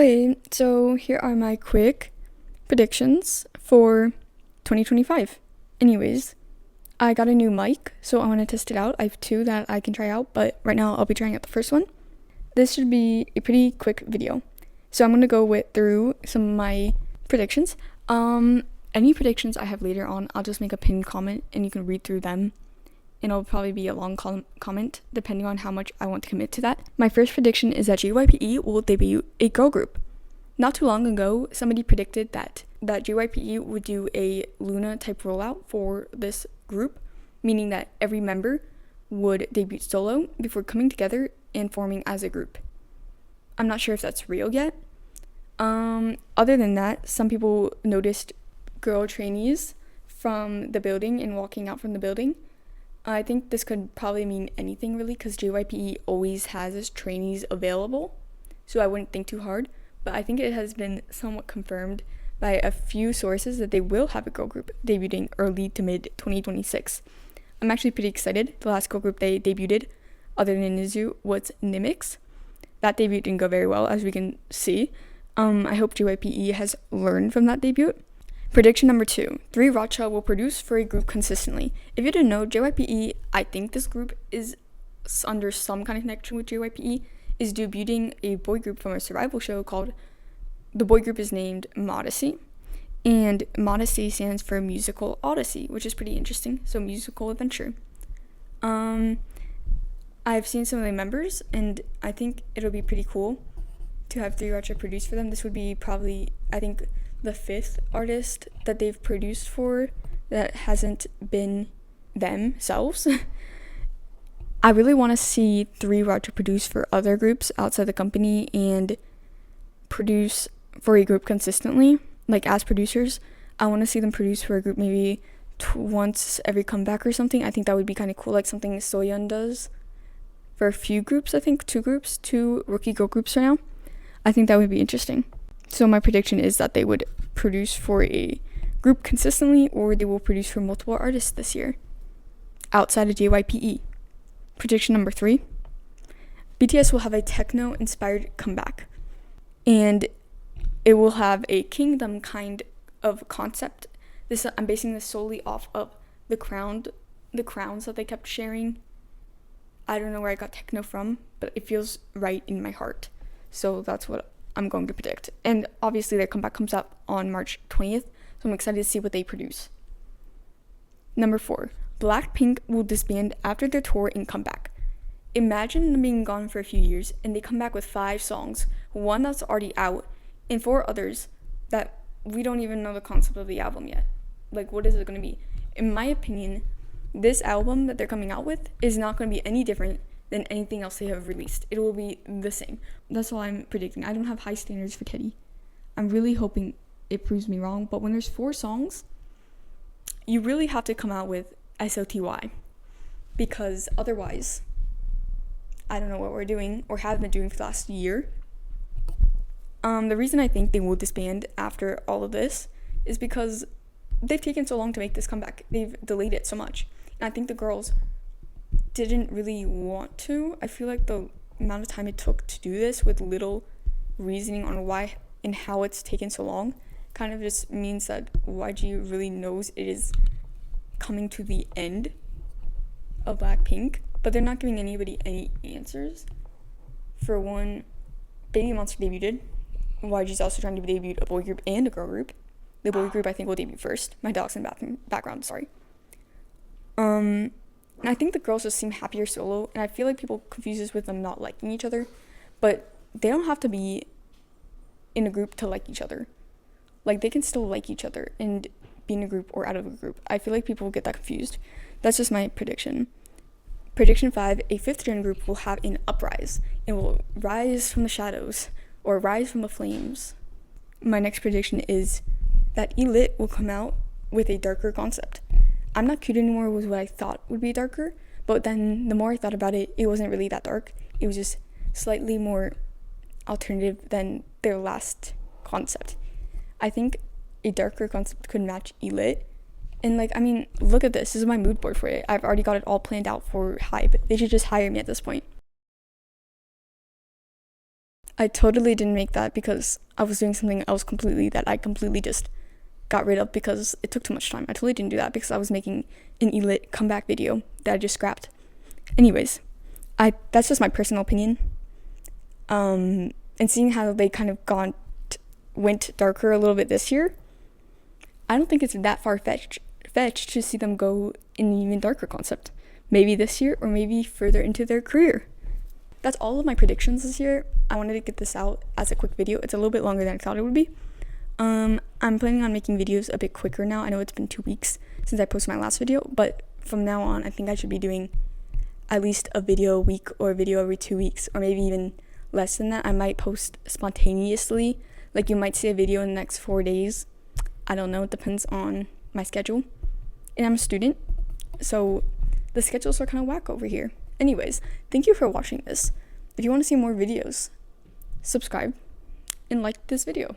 Hi, so here are my quick predictions for 2025. Anyways, I got a new mic, so I want to test it out. I have two that I can try out, but right now I'll be trying out the first one. This should be a pretty quick video. So I'm going to go through some of my predictions. Any predictions I have later on, I'll just make a pinned comment and you can read through them. And it'll probably be a long comment depending on how much I want to commit to that. My first prediction is that jype will debut a girl group. Not too long ago, somebody predicted that jype would do a Luna type rollout for this group, meaning that every member would debut solo before coming together and forming as a group. I'm not sure if that's real yet. Other than that, some people noticed girl trainees from the building and walking out from the building. I think this could probably mean anything really, because jype always has its trainees available, so I wouldn't think too hard. But I think it has been somewhat confirmed by a few sources that they will have a girl group debuting early to mid 2026. I'm actually pretty excited. The last girl group they debuted, other than niziu, was nmixx. That debut didn't go very well, as we can see. I hope jype has learned from that debut. Prediction number 2. 3RACHA will produce for a group consistently. If you didn't know, jype, I think this group is under some kind of connection with jype, is debuting a boy group from a survival show called, the boy group is named Modesty. And Modesty stands for Musical Odyssey, which is pretty interesting. So musical adventure. I've seen some of the members, and I think it'll be pretty cool to have 3RACHA produce for them. This would be probably, I think, the 5th artist that they've produced for that hasn't been themselves. I really want to see 3RACHA produce for other groups outside the company and produce for a group consistently, like as producers. I want to see them produce for a group maybe once every comeback or something. I think that would be kind of cool, like something Soyeon does for a few groups. I think 2 rookie girl groups right now. I think that would be interesting. So my prediction is that they would produce for a group consistently, or they will produce for multiple artists this year outside of jype. Prediction number 3. BTS will have a techno-inspired comeback, and it will have a kingdom kind of concept. I'm basing this solely off of the crowns that they kept sharing. I don't know where I got techno from, but it feels right in my heart. So that's what I'm going to predict. And obviously their comeback comes up on March 20th, so I'm excited to see what they produce. Number 4. Blackpink will disband after their tour and come back. Imagine them being gone for a few years and they come back with 5 songs, 1 that's already out, and 4 others that we don't even know the concept of the album yet. Like, what is it going to be? In my opinion, this album that they're coming out with is not going to be any different than anything else they have released. It will be the same. That's all I'm predicting. I don't have high standards for Teddy. I'm really hoping it proves me wrong, but when there's 4 songs, you really have to come out with SOTY, because otherwise, I don't know what we're doing or have been doing for the last year. The reason I think they will disband after all of this is because they've taken so long to make this comeback. They've delayed it so much. And I think the girls didn't really want to. I feel like the amount of time it took to do this with little reasoning on why and how it's taken so long kind of just means that YG really knows it is coming to the end of Blackpink, but they're not giving anybody any answers. For one, Baby Monster debuted. YG's also trying to debut a boy group and a girl group. The boy group I think will debut first. My dog's in the background, sorry. And I think the girls just seem happier solo, and I feel like people confuse this with them not liking each other, but they don't have to be in a group to like each other. Like, they can still like each other and be in a group or out of a group. I feel like people get that confused. That's just my prediction. Prediction 5, a 5th gen group will have an uprise and will rise from the shadows or rise from the flames. My next prediction is that illit will come out with a darker concept. I'm Not Cute Anymore was what I thought would be darker, but then the more I thought about it, it wasn't really that dark. It was just slightly more alternative than their last concept. I think a darker concept could match illit. And look at this. This is my mood board for it. I've already got it all planned out for Hype. They should just hire me at this point. I totally didn't make that because I was doing something else completely that I completely just got rid of because it took too much time. I totally didn't do that because I was making an illit comeback video that I just scrapped. Anyways, that's just my personal opinion. And seeing how they kind of went darker a little bit this year, I don't think it's that far-fetched to see them go in an even darker concept. Maybe this year or maybe further into their career. That's all of my predictions this year. I wanted to get this out as a quick video. It's a little bit longer than I thought it would be. I'm planning on making videos a bit quicker now. I know it's been 2 weeks since I posted my last video, but from now on, I think I should be doing at least a video a week or a video every 2 weeks, or maybe even less than that. I might post spontaneously. Like, you might see a video in the next 4 days. I don't know. It depends on my schedule. And I'm a student, so the schedules are kind of whack over here. Anyways, thank you for watching this. If you want to see more videos, subscribe and like this video.